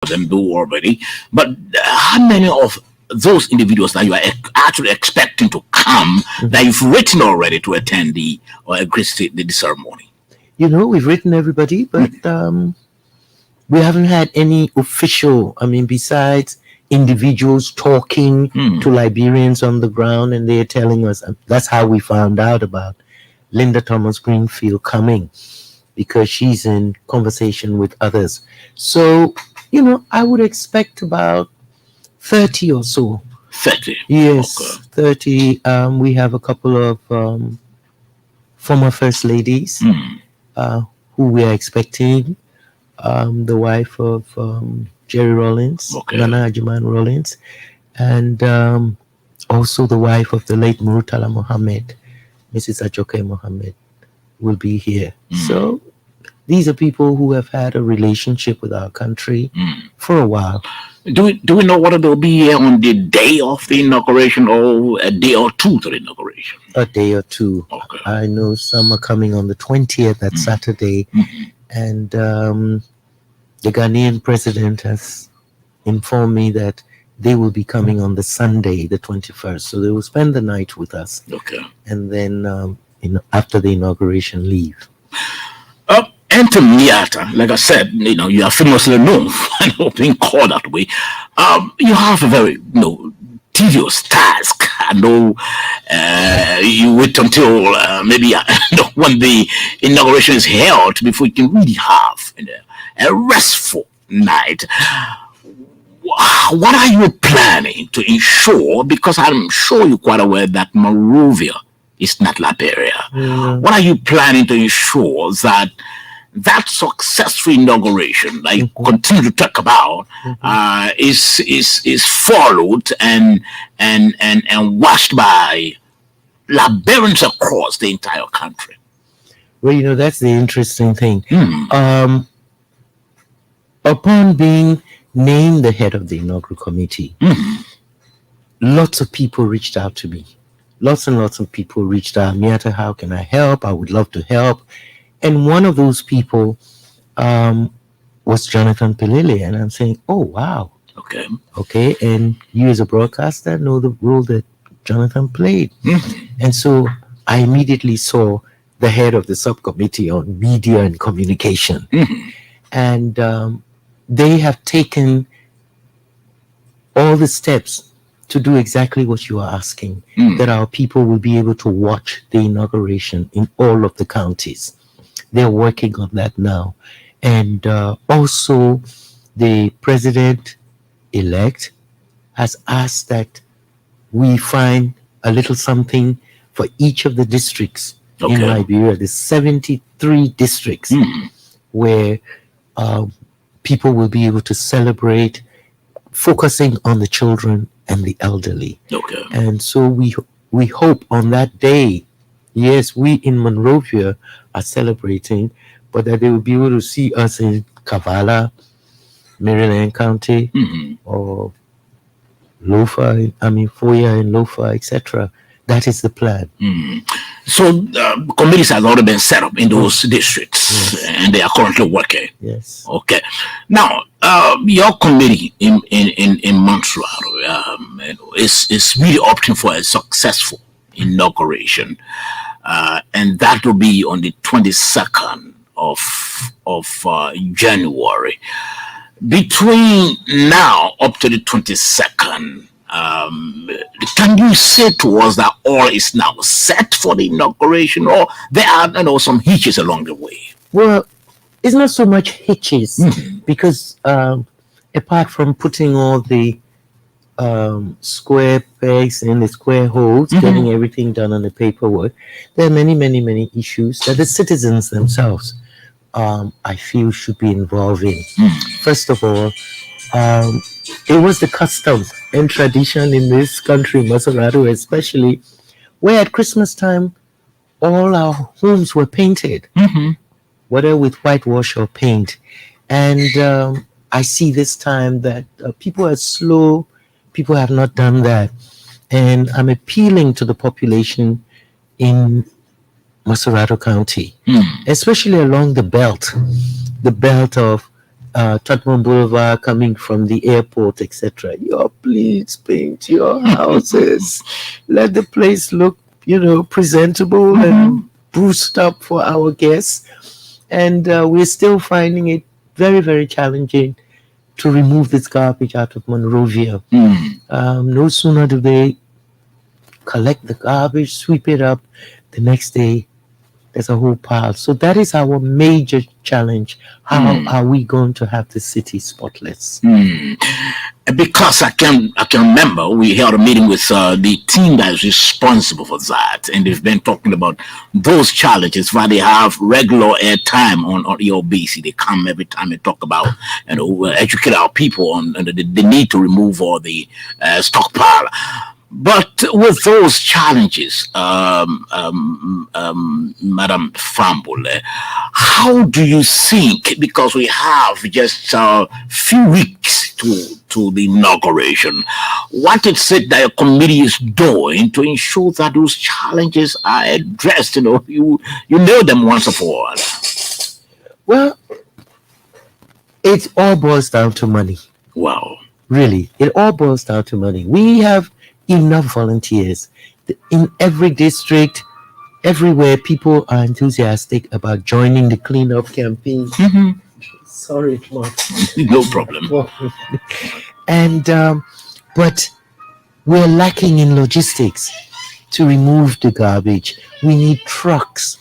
them do already. But how many of those individuals that you are actually expecting to come that you've written already to attend or grace the ceremony? We've written everybody, but we haven't had any official. Besides individuals talking to Liberians on the ground, and they're telling us. That's how we found out about Linda Thomas Greenfield coming, because she's in conversation with others. So, I would expect about 30 or so. 30? Yes, okay. 30. We have a couple of former first ladies who we are expecting. The wife of Jerry Rollins, Nana Ajiman Rollins, and also the wife of the late Murtala Mohammed, Mrs. Ajoke Mohammed, will be here. So these are people who have had a relationship with our country for a while. Do we know whether they'll be here on the day of the inauguration or a day or two to the inauguration? A day or two. Okay. I know some are coming on the 20th, that Saturday, and the Ghanaian president has informed me that they will be coming on the Sunday, the 21st. So they will spend the night with us. Okay. And then after the inauguration, leave. Enter Miatta, like I said, you are famously known for being called that way. You have a very, tedious task. I know you wait until maybe when the inauguration is held before you can really have a restful night. What are you planning to ensure? Because I'm sure you're quite aware that Monrovia is not Liberia. What are you planning to ensure that successful inauguration, like continue to talk about, is followed and watched by Liberians across the entire country? Well, that's the interesting thing. Upon being named the head of the inaugural committee, lots of people reached out to me. Lots and lots of people reached out. Miatta, how can I help? I would love to help. And one of those people was Jonathan Pelele. And I'm saying, oh, wow. Okay. And you as a broadcaster know the role that Jonathan played. And so I immediately saw the head of the subcommittee on media and communication. And they have taken all the steps to do exactly what you are asking, that our people will be able to watch the inauguration in all of the counties. They're working on that now. And also the president-elect has asked that we find a little something for each of the districts in Liberia. There's 73 districts where people will be able to celebrate, focusing on the children and the elderly. And so we hope on that day, yes, we in Monrovia are celebrating, but that they will be able to see us in Kavala, Maryland County, or Lofa, Foya and Lofa, etc. That is the plan. So committees have already been set up in those districts, and they are currently working. Yes. Okay. Now, your committee in Montreal is really opting for a successful inauguration, and that will be on the 22nd of January. Between now up to the 22nd, can you say to us that all is now set for the inauguration, or there are some hitches along the way? Well, it's not so much hitches, because apart from putting all the square pegs in the square holes, getting everything done on the paperwork, there are many, many, many issues that the citizens themselves, I feel, should be involved in. First of all, it was the custom and tradition in this country, Maserati especially, where at Christmas time, all our homes were painted, whether with whitewash or paint. And I see this time that people are slow, people have not done that. And I'm appealing to the population in Maserati County, especially along the belt of Tottenham Boulevard coming from the airport, etc. Please paint your houses. Let the place look, presentable and boosted up for our guests. And we're still finding it very, very challenging to remove this garbage out of Monrovia. No sooner do they collect the garbage, sweep it up, the next day there's a whole pile. So that is our major challenge. How are we going to have the city spotless? Because I can remember we held a meeting with the team that is responsible for that, and they've been talking about those challenges. Why they have regular airtime on EOBC. They come every time and talk about educate our people on the need to remove all the stockpile. But with those challenges, Madam Fahnbulleh, how do you think, because we have just a few weeks to the inauguration, what is it that your committee is doing to ensure that those challenges are addressed? You know them once and for all. Well, it all boils down to money. Wow. Really, it all boils down to money. We have enough volunteers in every district, everywhere. People are enthusiastic about joining the cleanup campaign. Sorry, Mark. No problem. And but we're lacking in logistics to remove the garbage. We need trucks.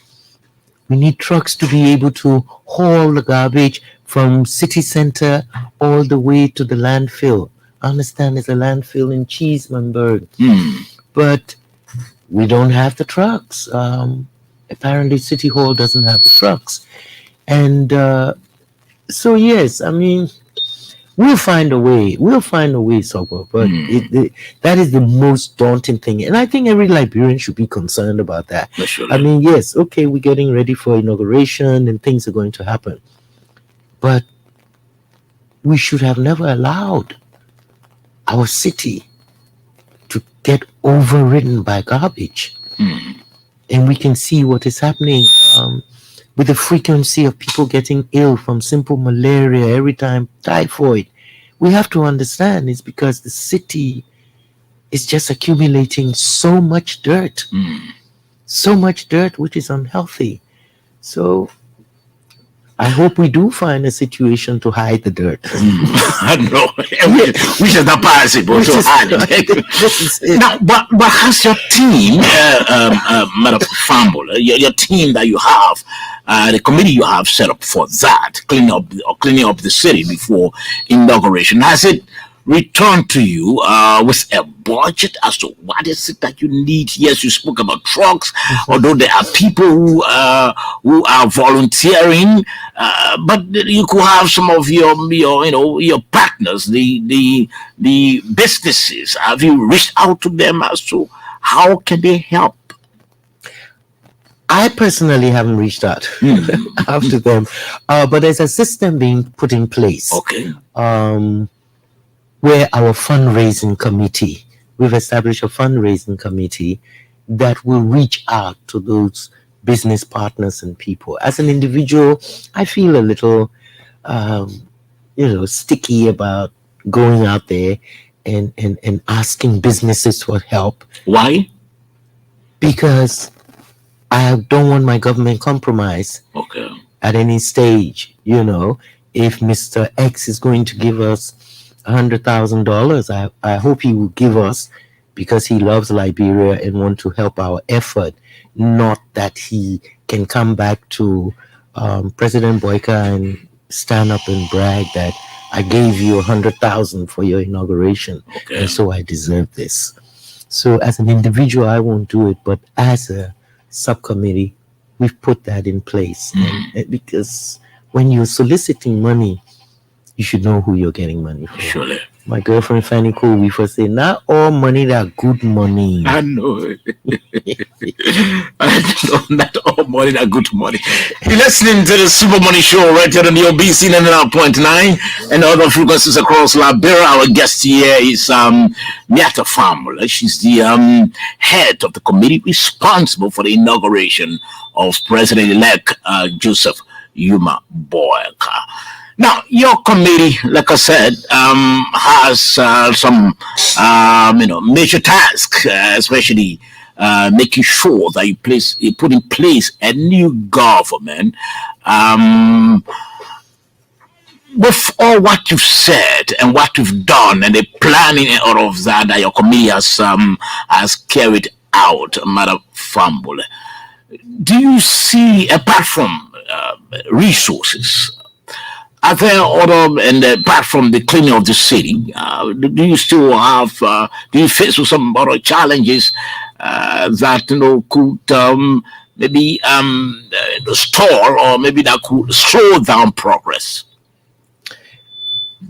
We need trucks to be able to haul the garbage from city center all the way to the landfill. I understand there's a landfill in Cheesemanburg, but we don't have the trucks. Apparently, City Hall doesn't have the trucks. And so, yes, I mean, we'll find a way. We'll find a way, Sogwa. But that is the most daunting thing. And I think every Liberian should be concerned about that. Surely. I mean, yes, okay, we're getting ready for inauguration and things are going to happen. But we should have never allowed our city to get overridden by garbage. And we can see what is happening with the frequency of people getting ill from simple malaria every time, typhoid. We have to understand it's because the city is just accumulating so much dirt. So much dirt, which is unhealthy. So I hope we do find a situation to hide the dirt. No, which is not possible to hide it. Now, but has your team, Madam Fahnbulleh, your team that you have, the committee you have set up for that, cleaning up the city before inauguration, has it returned to you with a budget as to what is it that you need? Yes, you spoke about trucks, although there are people who are volunteering, but you could have some of your partners, the businesses. Have you reached out to them as to how can they help? I personally haven't reached out to them, but there's a system being put in place. Okay. Where our fundraising committee, we've established a fundraising committee that will reach out to those business partners and people. As an individual, I feel a little, sticky about going out there and asking businesses for help. Why? Because I don't want my government compromised. Okay. At any stage. If Mr. X is going to give us $100,000, I hope he will give us because he loves Liberia and want to help our effort, not that he can come back to President Boakai and stand up and brag that I gave you $100,000 for your inauguration, and so I deserve this. So as an individual, I won't do it, but as a subcommittee, we've put that in place. And because when you're soliciting money, you should know who you're getting money from. Surely. My girlfriend Fanny Cole, we first say, not all money that good money. I know. I know, not all money that good money. You're listening to the Super Money Show right here on the OBC 99.9 and other frequencies across Liberia. Our guest here is Miatta Fahnbulleh. She's the head of the committee responsible for the inauguration of President-elect Joseph N. Boakai. Now, your committee, like I said, has some, major tasks, especially making sure that you put in place a new government. Um, with all what you've said and what you've done and the planning and all of that that your committee has carried out, Madam Fahnbulleh, do you see, apart from resources, are there other, and apart from the cleaning of the city, do you still have, do you face with some other challenges that could maybe stall, or maybe that could slow down progress?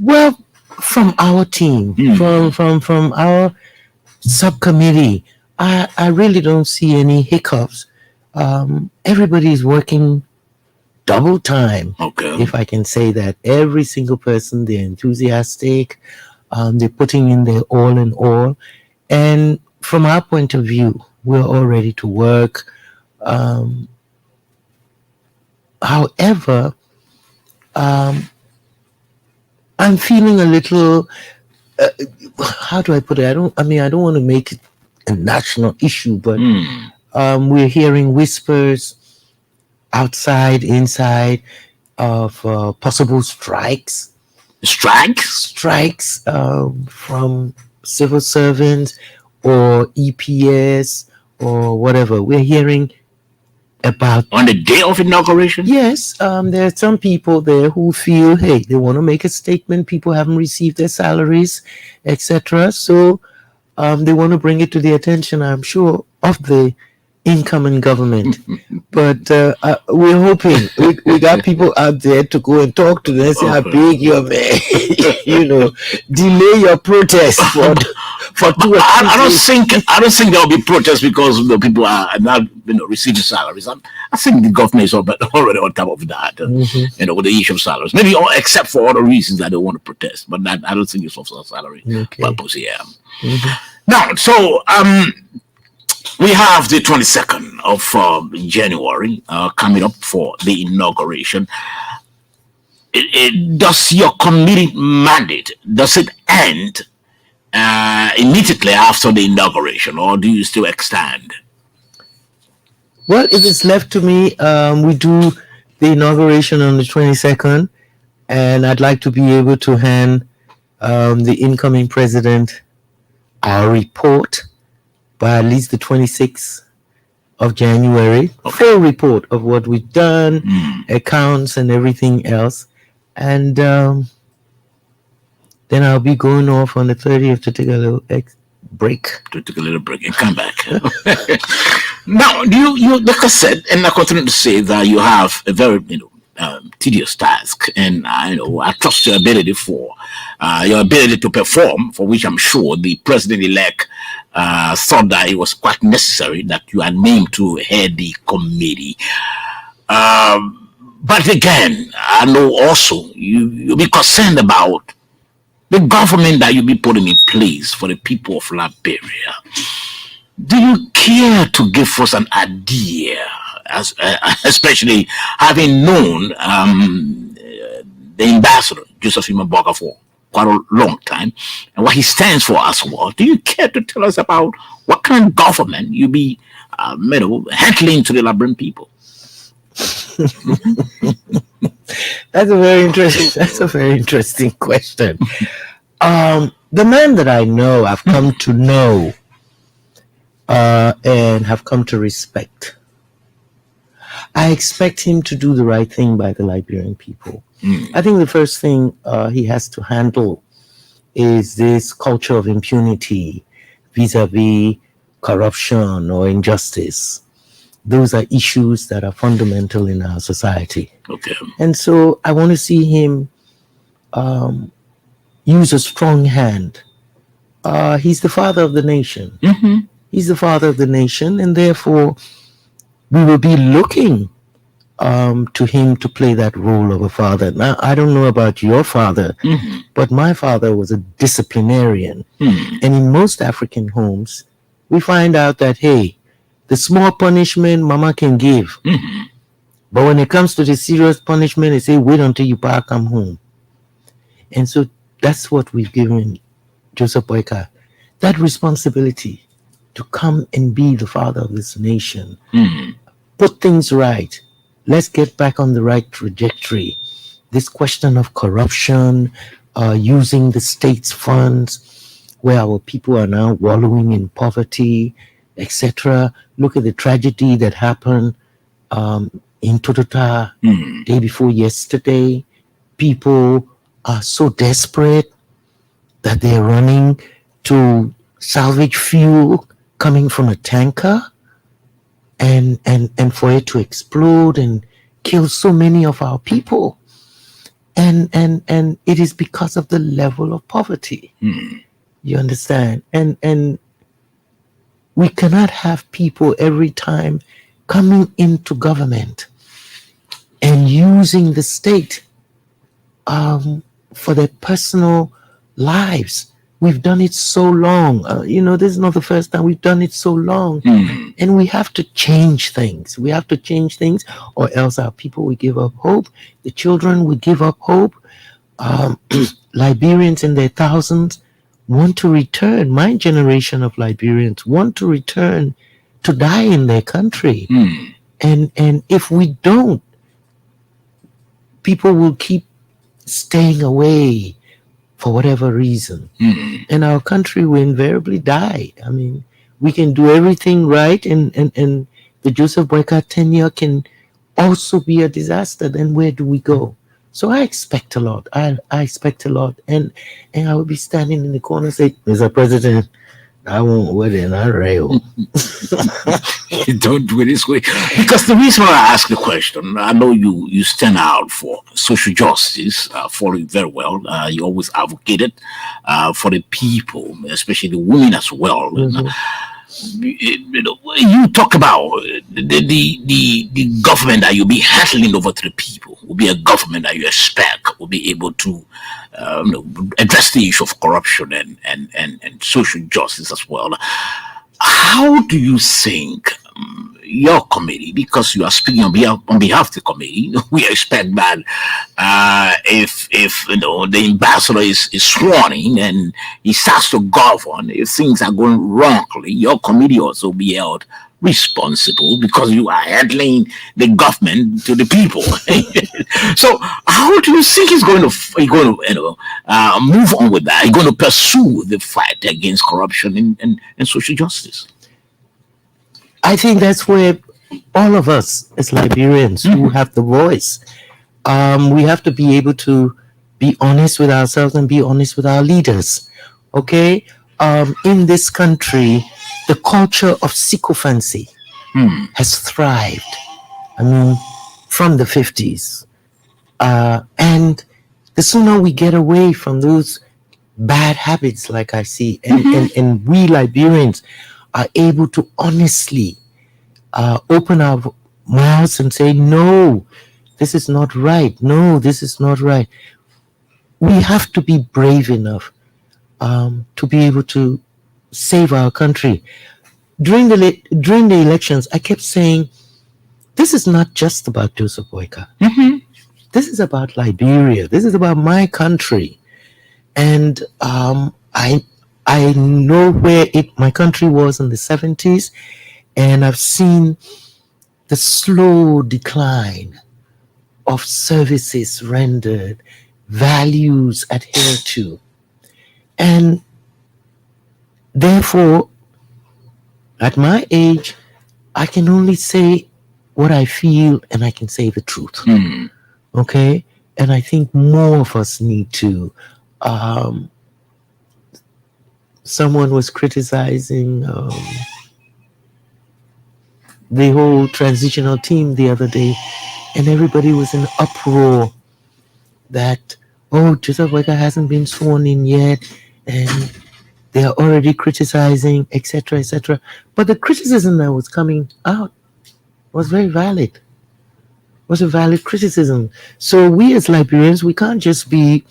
Well, from our team, from our subcommittee, I really don't see any hiccups. Everybody is working double time, Okay. if I can say that. Every single person, they're enthusiastic, they're putting in their all in all. And from our point of view, we're all ready to work. However, I'm feeling a little, how do I put it? I don't want to make it a national issue, but we're hearing whispers outside, inside, of possible strikes. Strikes from civil servants or EPS or whatever. We're hearing about On the day of inauguration? yes. There are some people there who feel, hey, they want to make a statement. People haven't received their salaries, etc. So they want to bring it to the attention, I'm sure, of the incoming government. But we're hoping we got people out there to go and talk to them and say, I beg you, man, delay your protest for 2 or 3 I don't days. think there will be protests because the people are not receiving salaries. I think the government is already on top of that. With the issue of salaries, maybe except for other reasons that they want to protest, but I don't think it's for salary purpose. Yeah. Now, so we have the 22nd of January coming up for the inauguration. Does your committee mandate, does it end immediately after the inauguration, or do you still extend? Well, if it's left to me, we do the inauguration on the 22nd, and I'd like to be able to hand the incoming president our report by at least the 26th of January. Full report of what we've done, accounts and everything else. And then I'll be going off on the 30th to take a little break. To take a little break and come back. Now, you like I said, and I continue to say that you have a very tedious task, and I trust your ability to perform, for which I'm sure the president-elect thought that it was quite necessary that you are named to head the committee. But again, I know also you'll be concerned about the government that you'll be putting in place for the people of Liberia. Do you care to give us an idea, especially having known the ambassador, Joseph N, for quite a long time, and what he stands for as well? Do you care to tell us about what kind of government you'll be handling to the Liberian people? That's a very interesting question. The man that I know, I've come to know and have come to respect. I expect him to do the right thing by the Liberian people. I think the first thing he has to handle is this culture of impunity vis-a-vis corruption or injustice. Those are issues that are fundamental in our society. Okay. And so I want to see him use a strong hand. He's the father of the nation. He's the father of the nation, and therefore we will be looking to him to play that role of a father. Now, I don't know about your father, but my father was a disciplinarian. And in most African homes, we find out that, hey, the small punishment mama can give But when it comes to the serious punishment, they say, wait until you come home. And so that's what we've given Joseph Boakai, that responsibility to come and be the father of this nation. Put things right. Let's get back on the right trajectory. This question of corruption, using the state's funds, where our people are now wallowing in poverty, etc. Look at the tragedy that happened in Totota day before yesterday. People are so desperate that they're running to salvage fuel coming from a tanker, and for it to explode and kill so many of our people. And it is because of the level of poverty. You understand? And we cannot have people every time coming into government and using the state for their personal lives. We've done it so long. This is not the first time we've done it so long. And we have to change things. We have to change things, or else our people will give up hope. The children will give up hope. Liberians in their thousands want to return. My generation of Liberians want to return to die in their country. And if we don't, people will keep staying away for whatever reason. And our country will invariably die. I mean, we can do everything right, and the Joseph Boakai tenure can also be a disaster. Then where do we go? So I expect a lot. I expect a lot. And I will be standing in the corner and say, Mr. President, I won't wait in a rail. Don't do it this way. Because the reason why I ask the question, I know you stand out for social justice, follow it very well. You always advocated for the people, especially the women as well. You talk about the government that you'll be handling over to the people will be a government that you expect will be able to address the issue of corruption and social justice as well. How do you think your committee, because you are speaking on behalf of the committee, we expect that if the ambassador is sworn in and he starts to govern, if things are going wrongly, your committee also be held responsible because you are handling the government to the people. So how do you think he's going to move on with that? He's going to pursue the fight against corruption and social justice? I think that's where all of us as Liberians who have the voice, we have to be able to be honest with ourselves and be honest with our leaders. Okay? In this country, the culture of sycophancy has thrived. I mean, from the 50s. And the sooner we get away from those bad habits, like I see, and we Liberians are able to honestly open our mouths and say, no, this is not right. No, this is not right. We have to be brave enough to be able to save our country. During the elections, I kept saying, this is not just about Joseph Boakai. This is about Liberia. This is about my country. And I know where my country was in the 70s, and I've seen the slow decline of services rendered, values adhered to. And therefore, at my age, I can only say what I feel, and I can say the truth. Okay? And I think more of us need to. Someone was criticizing the whole transitional team the other day, and everybody was in uproar that, Joseph Boakai hasn't been sworn in yet, and they are already criticizing, etc., etc. But the criticism that was coming out was very valid. Was a valid criticism. So we as Liberians, we can't just be,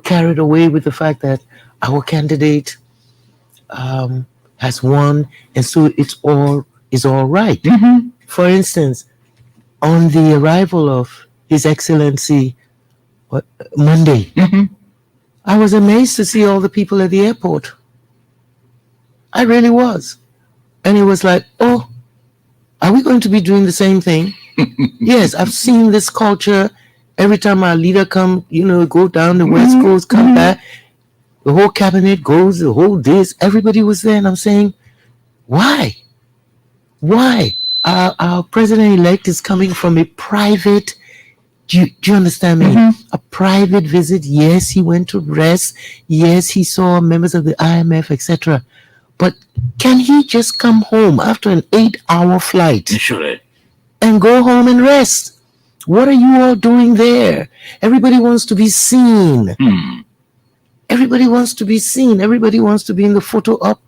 carried away with the fact that our candidate has won, and so it's all right. For instance, on the arrival of His Excellency Monday, I was amazed to see all the people at the airport. I really was. And it was like, oh, are we going to be doing the same thing? Yes, I've seen this culture. Every time our leader come, go down the West Coast, come back, the whole cabinet goes, the whole this, everybody was there. And I'm saying, why? Why? Our president-elect is coming from a private, do you understand me? A private visit. Yes, he went to rest. Yes, he saw members of the IMF, etc. But can he just come home after an 8-hour flight and go home and rest? What are you all doing there? Everybody wants to be seen. Everybody wants to be seen. Everybody wants to be in the photo op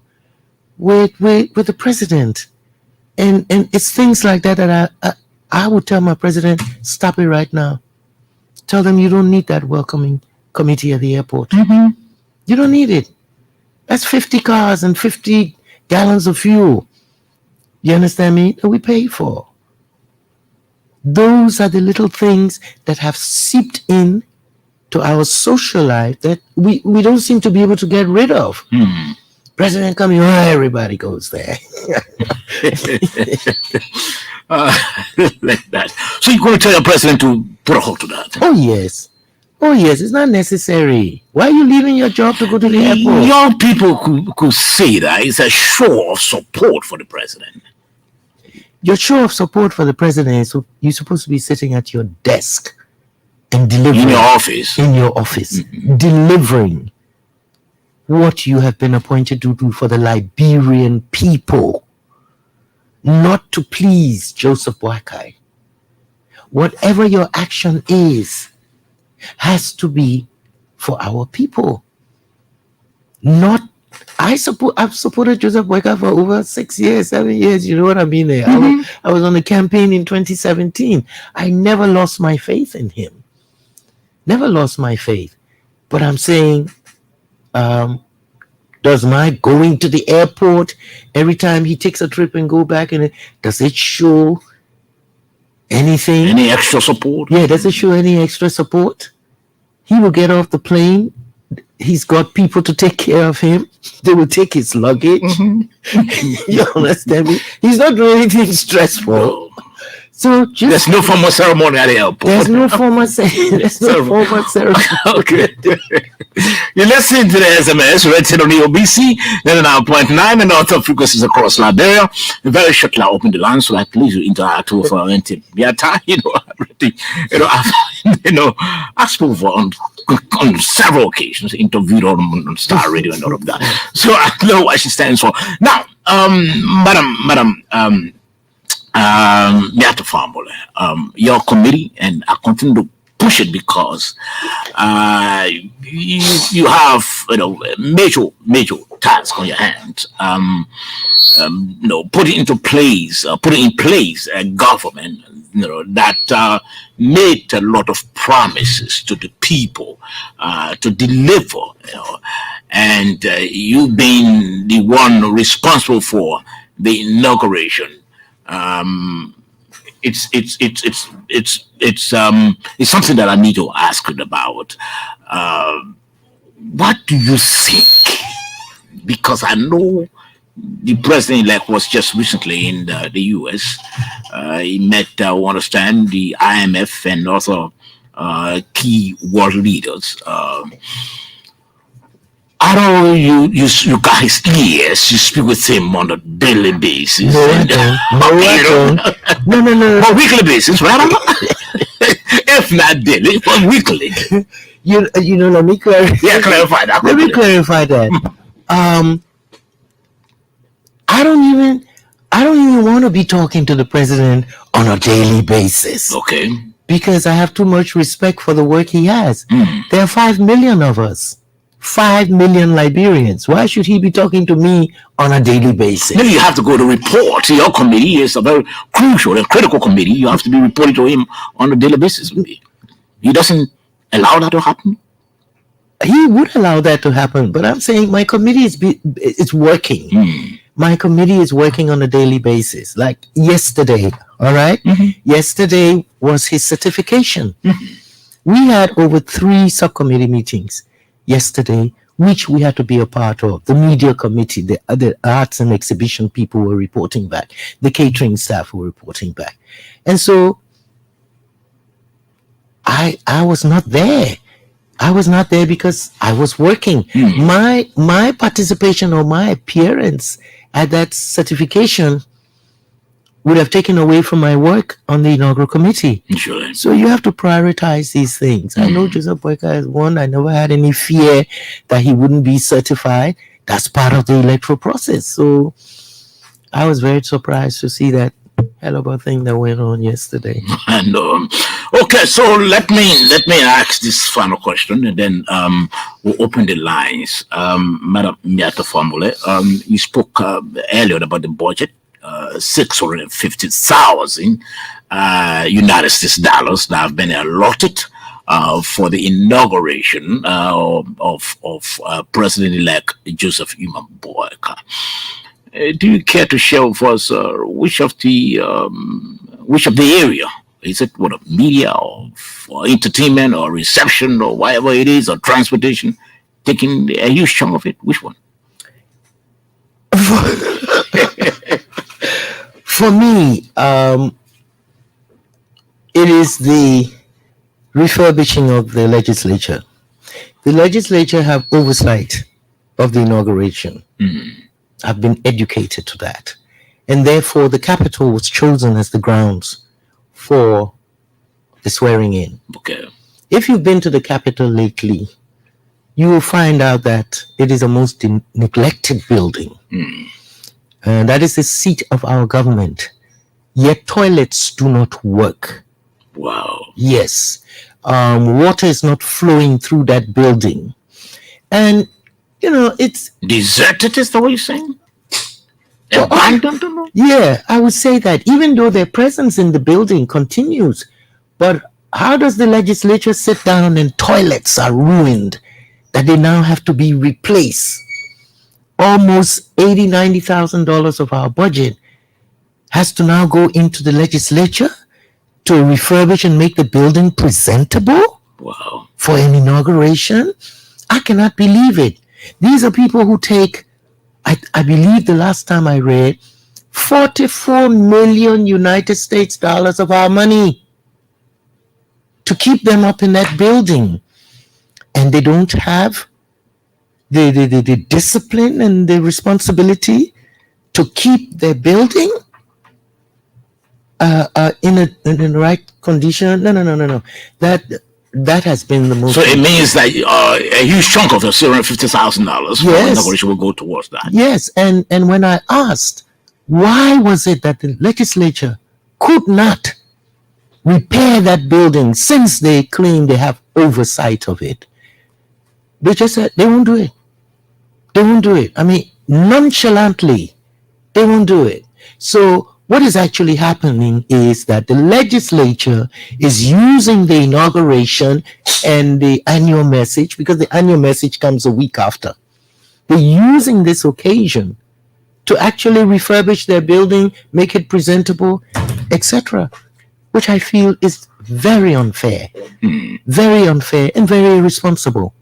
with the president. And it's things like that I would tell my president, stop it right now. Tell them you don't need that welcoming committee at the airport. You don't need it. That's 50 cars and 50 gallons of fuel. You understand me? That we pay for. Those are the little things that have seeped in to our social life that we don't seem to be able to get rid of. President coming, everybody goes there. Like that. So you're going to tell your president to put a halt to that? Oh, yes. Oh, yes, it's not necessary. Why are you leaving your job to go to the airport? Young people could say that it's a show of support for the president. Your show of support for the president is you're supposed to be sitting at your desk and delivering. In your office. In your office. Delivering what you have been appointed to do for the Liberian people. Not to please Joseph Boakai. Whatever your action is, has to be for our people. Not, I've supported Joseph Boakai for over 6 years, 7 years. You know what I mean there. I was on the campaign in 2017. I never lost my faith in him. Never lost my faith. But I'm saying, does my going to the airport every time he takes a trip and go back, and does it show anything? Any extra support? Yeah, does it show any extra support? He will get off the plane. He's got people to take care of him. They will take his luggage. You understand me? He's not doing anything stressful. No. So just, there's no formal ceremony at the airport. There's no formal ceremony. Okay. You're listening to the SMS, rated on the OBC, 99.9 and other frequencies across Liberia. Very shortly, I'll open the line so that please interact with Miatta. I spoke on several occasions, interviewed on Star Radio and all of that. So I know what she stands for. Now, Madam Miatta Fahnbulleh, your committee, and I continue to push it because you have major tasks on your hands. Putting in place a government that made a lot of promises to the people to deliver, and you being the one responsible for the inauguration. It's something that I need to ask you about. What do you think? Because I know the president-elect was just recently in the U.S. He met, I understand, the IMF and other key world leaders. I know you got his ears. You speak with him on a daily basis. No, I don't. No. On a weekly basis, right? If not daily, but weekly. Let me clarify. Yeah, clarify that. Let me clarify that. I don't even want to be talking to the president on a daily basis. Okay. Because I have too much respect for the work he has. There are 5 million of us. 5 million Liberians. Why should he be talking to me on a daily basis? Maybe you have to go to report. Your committee is a very crucial and critical committee. You have to be reporting to him on a daily basis. He doesn't allow that to happen? He would allow that to happen, but I'm saying my committee is working. My committee is working on a daily basis. Like yesterday, all right? Yesterday was his certification. We had over 3 subcommittee meetings yesterday, which we had to be a part of. The media committee, the other arts and exhibition people were reporting back. The catering staff were reporting back. And so I was not there. I was not there because I was working. My participation or my appearance at that certification would have taken away from my work on the inaugural committee. Sure. So you have to prioritize these things. I know Joseph Boakai has won. I never had any fear that he wouldn't be certified. That's part of the electoral process. So I was very surprised to see that hell of a thing that went on yesterday. And okay, so let me ask this final question, and then we'll open the lines. Madam Miatta Fahnbulleh, you spoke earlier about the budget. 650,000 United States dollars that have been allotted for the inauguration of President-elect Joseph N. Boakai. Do you care to share with us which of the area? Is it what, media or entertainment or reception or whatever it is, or transportation, taking a huge chunk of it? Which one? For me, it is the refurbishing of the legislature. The legislature have oversight of the inauguration. I've been educated to that. And therefore, the Capitol was chosen as the grounds for the swearing in. Okay. If you've been to the Capitol lately, you will find out that it is a most neglected building. And that is the seat of our government. Yet toilets do not work. Wow. Yes. Water is not flowing through that building. And, it's... Deserted is the way you're saying? Abandoned? Yeah, I would say that even though their presence in the building continues, but how does the legislature sit down and toilets are ruined that they now have to be replaced? Almost $80,000-$90,000 of our budget has to now go into the legislature to refurbish and make the building presentable. Wow. For an inauguration. I cannot believe it. These are people who take, I believe the last time I read, 44 million United States dollars of our money to keep them up in that building. And they don't have the discipline and the responsibility to keep their building in the right condition. No. That has been the most. So it means that a huge chunk of the $750,000 for inauguration will go towards that. Yes, and when I asked why was it that the legislature could not repair that building since they claim they have oversight of it, they just said they won't do it. They won't do it. I mean, nonchalantly, they won't do it. So what is actually happening is that the legislature is using the inauguration and the annual message, because the annual message comes a week after. They're using this occasion to actually refurbish their building, make it presentable, etc., which I feel is very unfair and very irresponsible.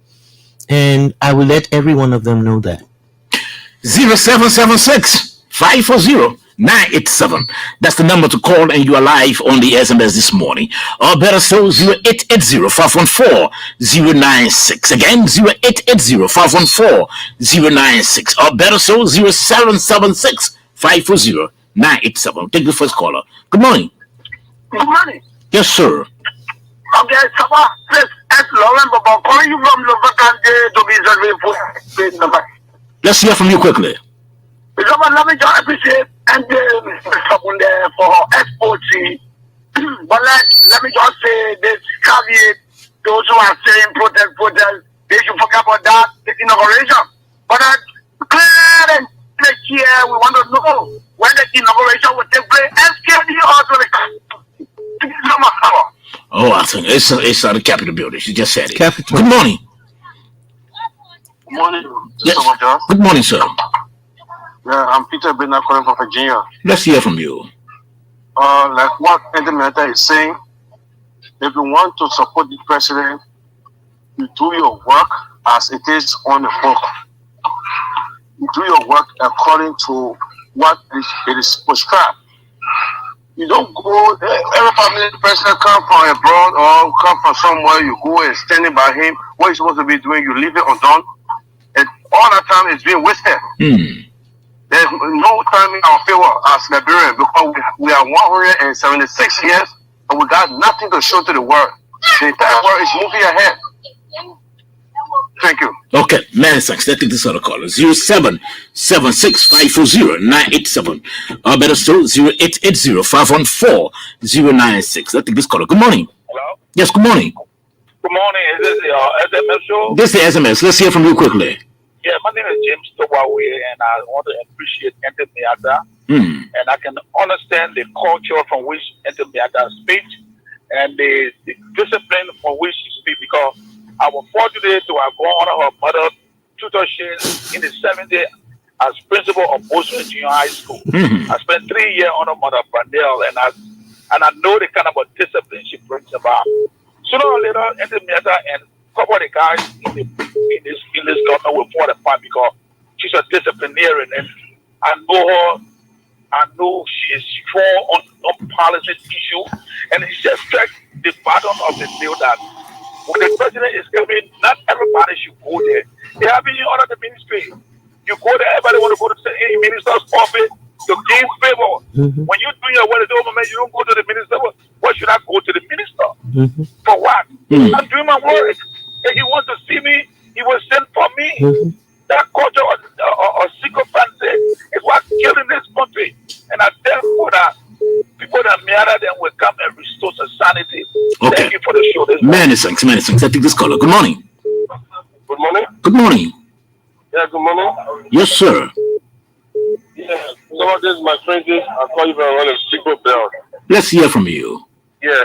And I will let every one of them know that. 0776-540-987. That's the number to call, and you are live on the SMS this morning. Or better so, 0880-514-096. Again, 0880-514-096. Or better so, 0776-540-987. Take the first caller. Good morning. Good morning. Yes, sir. Okay, Sabah, please, ask Lauren, but calling you from the vacant to be surveyed. Let's hear from you quickly. Because let me just appreciate and someone there for exporting. But let me just say this caveat, those who are saying protest, they should forget about that, the inauguration. But clear and next year, we want to know when the inauguration will take place. SKD also the Oh, I think it's the Capitol building. She just said it. Capitol. Good morning. Good morning. Yes. Good morning, sir. Yeah, I'm Peter Bernard calling from Virginia. Let's hear from you. Like what Miatta is saying, if you want to support the president, you do your work as it is on the book. You do your work according to what it is prescribed. You don't go, every family president come from abroad or come from somewhere, you go and standing by him, what you're supposed to be doing, you leave it undone, and all that time is being wasted. There's no time in our favor as Liberians because we are 176 years and we got nothing to show to the world. The entire world is moving ahead. Thank you. Okay, many thanks. Let's take this other caller. 0776540987. Or better still, 0880-514-096. Let's take this caller. Good morning. Hello? Yes, good morning. Good morning. Is this your SMS show? This is the SMS. Let's hear from you quickly. Yeah, my name is James Towawe, and I want to appreciate Miatta. And I can understand the culture from which Miatta speaks and the discipline from which she speaks because I was fortunate to have gone on her mother's tutorship in the 70s as principal of Boston Junior High School. I spent 3 years on her mother, Brandel, and I know the kind of a discipline she brings about. Sooner or later, Miatta and a couple of the guys in this government will fall apart because she's a disciplinarian, and I know her. I know she is strong on policy issues, and she just struck the bottom of the deal that when the president is coming, not everybody should go there. They have been under the ministry. You go there, everybody want to go to the minister's office to gain favor. When you do your work as a woman, you don't go to the minister. Why should I go to the minister? For what? I'm doing my work. If he wants to see me, he will send for me. That culture of sycophancy is what's killing this country. And I tell people that Miatta then will come and restore sanity. Okay. Thank you for the show. Many thanks. I take this caller. Good morning. Good morning. Good morning. Yeah, good morning. Yes, sir. Yeah, some of this, my friends, I'll call you for a secret bell. Let's hear from you. Yeah,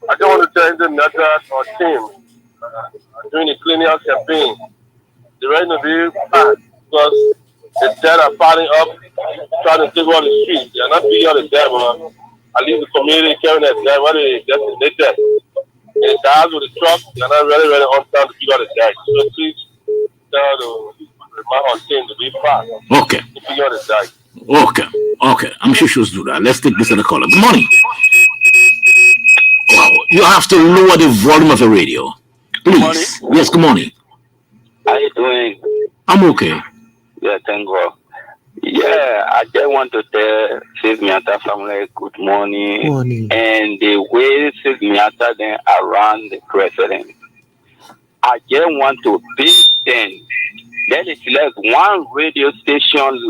I just want to tell them that our team doing the cleaning out campaign. They're ready to be bad because the dead are piling up, trying to take all the streets. They're not beating all the dead, but at least the community carrying that dead, whether they dead. And the guys with the truck, they're not really on time to beat all the dead. So please tell my team to be fast. Okay. To beat all the dead. Okay. I'm sure she'll do that. Let's take this other caller. Good morning. Wow. You have to lower the volume of the radio. Please. Good morning. Yes, good morning. How you doing? I'm okay. Yeah, thank God. Yeah, I just want to tell Miatta family good morning. And the way Miatta then around the president, I just want to big them. Then it's like one radio station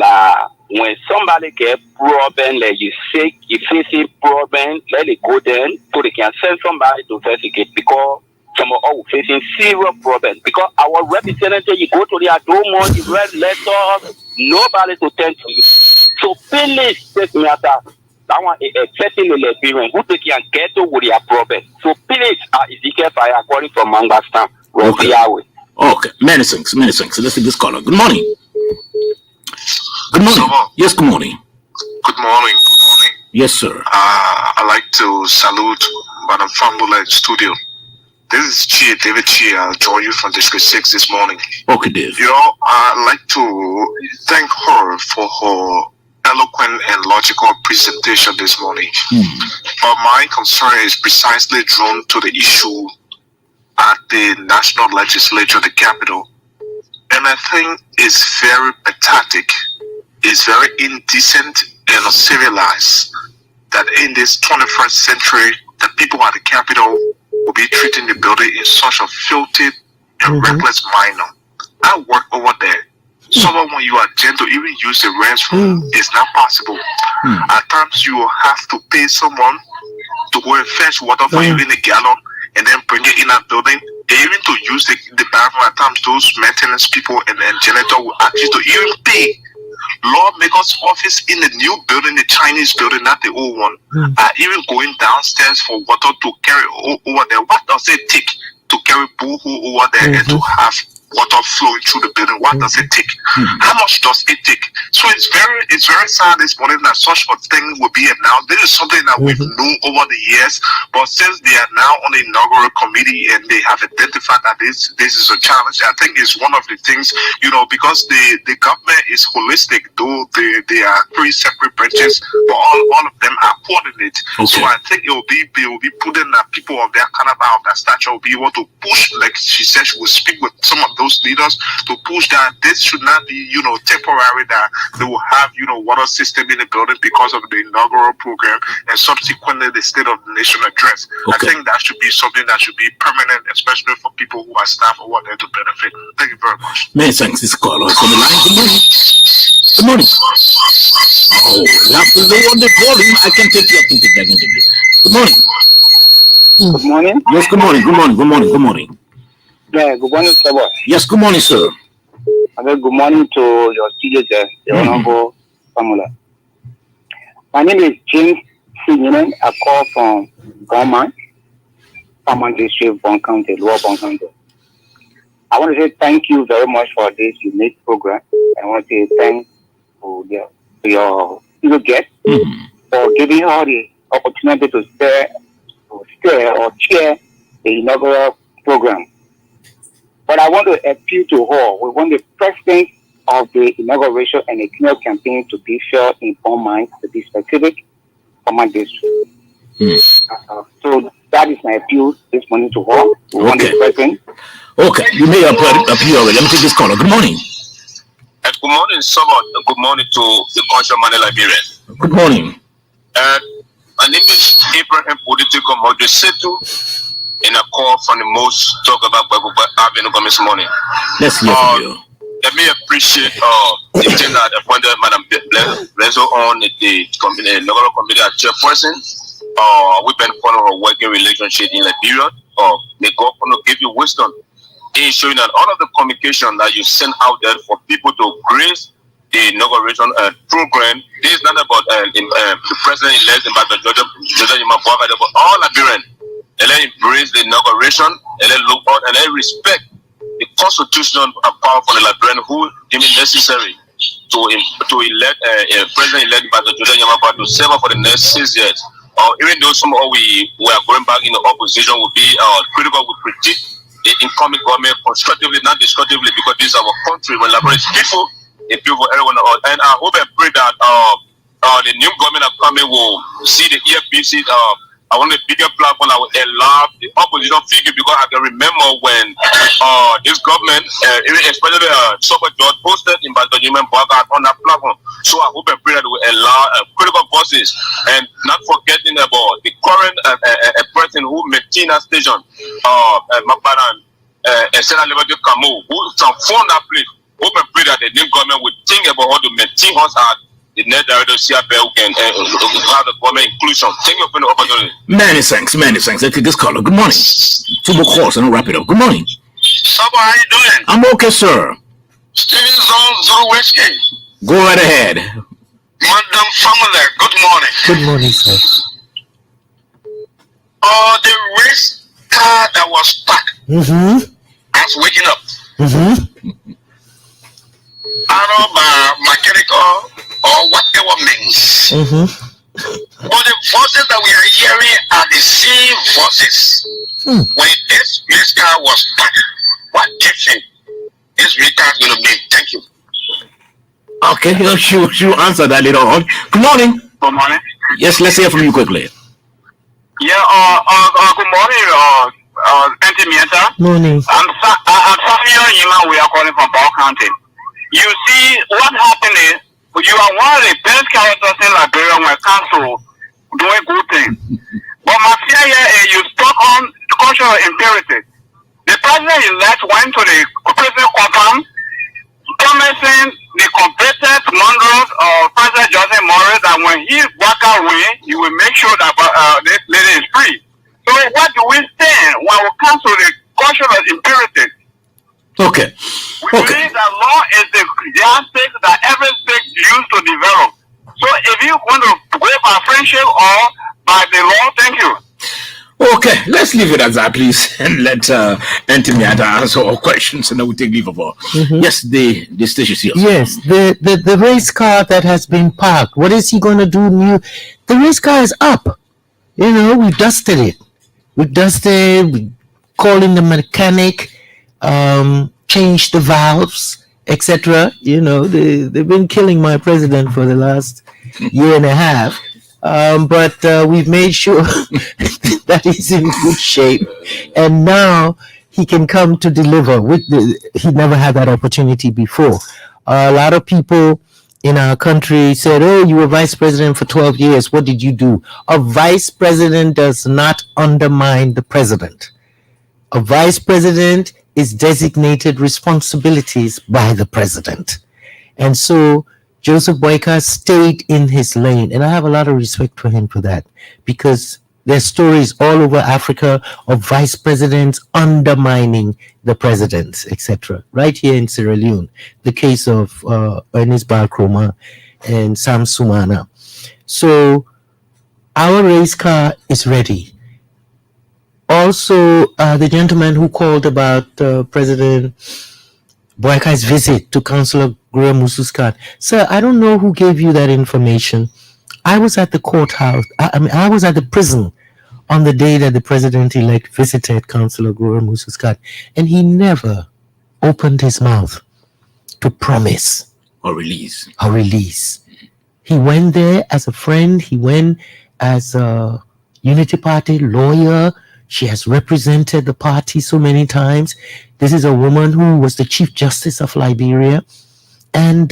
when somebody get problem, like you sick, you facing problem, let it go then so they can send somebody to investigate because some of us facing serious problems because our representative, you go to their dome, you read letters, nobody to tend to you. So please, Miatta, that one is affecting the Liberian who they can get to with their problem. So please, Ezekiel Fire according from Mangastan, Okay, many thanks. Let's take this caller. Good morning. Good morning. Yes, good morning. Good morning. Yes, sir. I'd like to salute Madam Fahnbulleh in studio. This is David Chi. I'll join you from District 6 this morning. Okay, Dave. I'd like to thank her for her eloquent and logical presentation this morning. But my concern is precisely drawn to the issue at the National Legislature, the Capitol. And I think it's very pathetic, it's very indecent and uncivilized that in this 21st century, the people at the Capitol will be treating the building in such a filthy and reckless manner. I work over there. Someone when you are gentle, even use the restroom, it's not possible. At times you will have to pay someone to go and fetch water for you in a gallon and then bring it in that building. And even to use the bathroom at times, those maintenance people and janitor will ask you to even pay. Lawmakers' office in the new building, the Chinese building, not the old one, are even going downstairs for water to carry over there. What does it take to carry boohoo over there and to have water flowing through the building. What does it take? How much does it take? So it's very sad this morning that such a thing will be announced. This is something that we've known over the years, but since they are now on the inaugural committee and they have identified that this is a challenge, I think it's one of the things, because the government is holistic, though they are three separate branches, but all of them are coordinated. So I think it will be prudent that people of that caliber, of that stature, will be able to push, like she said, she will speak with some of those leaders to push that this should not be, temporary, that they will have, water system in the building because of the inaugural program and subsequently the State of the Nation address. I think that should be something that should be permanent, especially for people who are staff who are there to benefit. Thank you very much. Many thanks. This caller is on the line. Good morning. Oh, that's the one they volume. I can take you. Good morning. Good morning. Yes, good morning. Good morning. Good morning. Good morning. Yeah, good morning, sir. Yes, good morning, sir. Good morning to your studio, the Honorable Fahnbulleh. My name is James N. I call from Boakai, Farming District, Bon County, Lower Bon County. I want to say thank you very much for this unique program. I want to say thanks to your guest for giving her the opportunity to steer or chair the inaugural program. But I want to appeal to her. We want the president of the inauguration and the clear campaign to be fair, informed minds, to be specific for my district. So that is my appeal this morning to her. We want the president. Okay, you may appeal already. Let me take this caller. Good morning. Good morning, Sobot. Good morning to the Conscious Money Liberian. Good morning. My name is Abraham Political Moderator. In a call from the most talk about Avenue this morning. Let's hear from you. Let me appreciate the thing that appointed Madam Blezo on the inaugural committee as chairperson. We've been following her working relationship in Liberia. May God give you wisdom in showing that all of the communication that you send out there for people to grace the inauguration program. This is not about the president-elect in Georgia, but all Liberians. And then embrace the inauguration, and then look out, and then respect the constitutional power for the Liberian who deem it necessary to elect a president-elect by the Georgia Yamapa to serve for the next 6 years. Even though some of we are going back in the opposition, will be critical, we critique the incoming government constructively, not destructively, because this is our country. When Liberia is peaceful, it's beautiful for everyone. And I hope and pray that the new government that coming will see the EFBC. I want a bigger platform that will allow the opposition figure, because I can remember when this government, especially Sobot George, posted in Boakai on that platform. So I hope and pray that will allow critical voices, and not forgetting about the current person who maintained that station, Maparan, Sarah Liberty Kamu, who transformed that place. Hope and pray that the new government will think about how to maintain us at the net director CRPL can have the government inclusion. Thank you for the opportunity. Many thanks. Let's take this caller. Good morning. 2 more calls and I'll wrap it up. Good morning. Sabo, how you doing? I'm okay, sir. Steven Zulu Whiskey. Go right ahead. Madam Fahnbulleh, good morning. Good morning, sir. The race car that was stuck. That's waking up. Either mechanical or whatever means. But the voices that we are hearing are the same voices. When this race car was stuck, what difference this race car is going to make? Thank you. Okay, she'll answer that later on. Good morning. Good morning. Yes, let's hear from you quickly. Yeah, good morning, Auntie Miatta. Morning. I'm Samuel Yima. We are calling from Boakai County. You see, what happened is, you are one of the best characters in Liberia when it comes to doing good things. But my fear here is you stuck on the cultural imperative. The president-elect went to the president compound, promising the completed Monroe President Joseph N that when he walk away, he will make sure that this lady is free. So what do we stand when we come to the cultural imperative? Okay. We believe that law is the yardstick that every state used to develop. So if you want to go by friendship or by the law, thank you. Okay, let's leave it as that, please, and let Miatta answer all questions, and then we'll take leave of all. Yes, the station is yours. Yes, the race car that has been parked. What is he going to do new? The race car is up. You know, we dusted it. We called in the mechanic, changed the valves, etc. You know, they've been killing my president for the last year and a half. But we've made sure that he's in good shape, and now he can come to deliver. He never had that opportunity before. A lot of people in our country said, "Oh, you were vice president for 12 years. What did you do?" A vice president does not undermine the president. A vice president is designated responsibilities by the president, and so Joseph Boakai stayed in his lane, and I have a lot of respect for him for that, because there's stories all over Africa of vice presidents undermining the presidents, etc. Right here in Sierra Leone, the case of Ernest Balkroma and Sam Sumana. So our race car is ready. Also, the gentleman who called about President Boakai's visit to Councillor Gloria Mususkat. Sir, I don't know who gave you that information. I was at the courthouse. I was at the prison on the day that the president-elect visited Councillor Gloria Mususkat, and he never opened his mouth to promise or release. He went there as a friend. He went as a Unity Party lawyer. She has represented the party so many times. This is a woman who was the Chief Justice of Liberia. And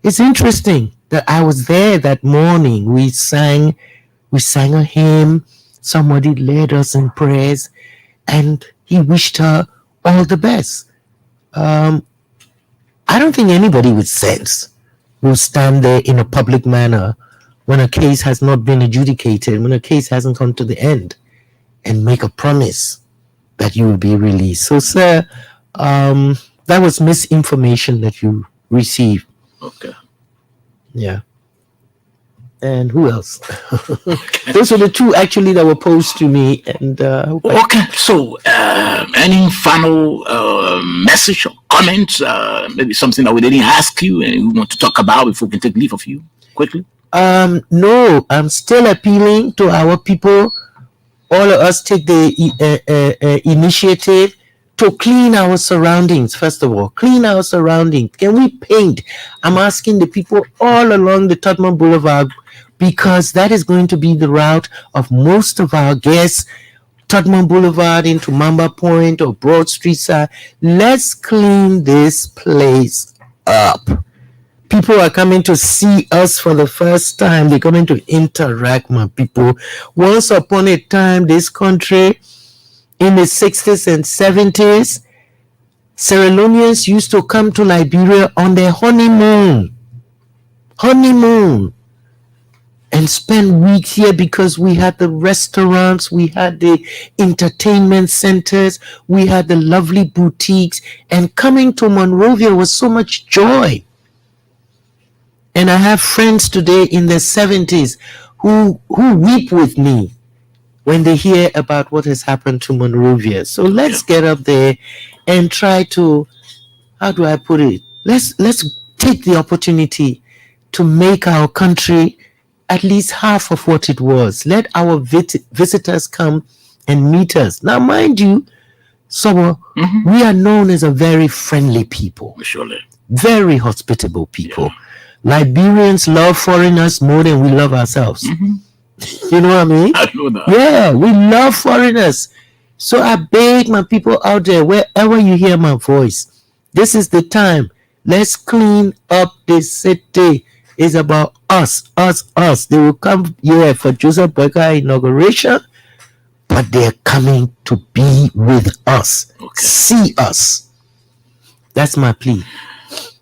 it's interesting that I was there that morning. We sang a hymn. Somebody led us in prayers, and he wished her all the best. I don't think anybody with sense will stand there in a public manner when a case has not been adjudicated, when a case hasn't come to the end, and make a promise that you will be released. So, sir, that was misinformation that you received. Okay. Yeah. And who else? Those were the two actually that were posed to me. And okay. So, any final message or comments? Maybe something that we didn't ask you and we want to talk about before we can take leave of you quickly? No, I'm still appealing to our people. All of us take the initiative to clean our surroundings. First of all, clean our surroundings. Can we paint? I'm asking the people all along the Todman Boulevard, because that is going to be the route of most of our guests. Todman Boulevard into Mamba Point or Broad Street side. Let's clean this place up. People are coming to see us for the first time. They're coming to interact, my people. Once upon a time, this country, in the 60s and 70s, Sierra Leoneans used to come to Liberia on their honeymoon, and spend weeks here, because we had the restaurants, we had the entertainment centers, we had the lovely boutiques, and coming to Monrovia was so much joy. And I have friends today in their 70s who weep with me when they hear about what has happened to Monrovia. So let's get up there and try to, how do I put it? Let's take the opportunity to make our country at least half of what it was. Let our visitors come and meet us. Now, mind you, we are known as a very friendly people. Surely. Very hospitable people. Yeah. Liberians love foreigners more than we love ourselves. You know what I mean? I know that. Yeah, we love foreigners. So I beg my people out there, wherever you hear my voice, this is the time. Let's clean up this city. It's about us. They will come here for Joseph Boakai inauguration, but they're coming to be with us. Okay. See us. That's my plea.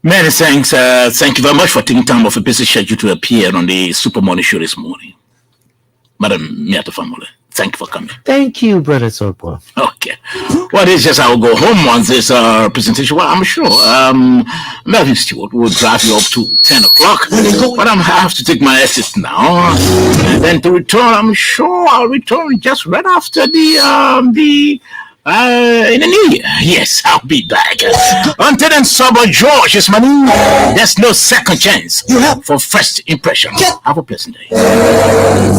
Many thanks. Thank you very much for taking time off a busy schedule to appear on the Super Morning Show this morning. Madam Miatta Fahnbulleh. Thank you for coming. Thank you, Brother Sokwa. Okay. Well, it's just I will go home once this presentation. Well, I'm sure Melvin Stewart will drive you up to 10 o'clock. But I have to take my exit now. And then to return, I'm sure I'll return just right after in the new year. Yes, I'll be back. Until then, Sober George is my name. There's no second chance for first impression. Have a pleasant day.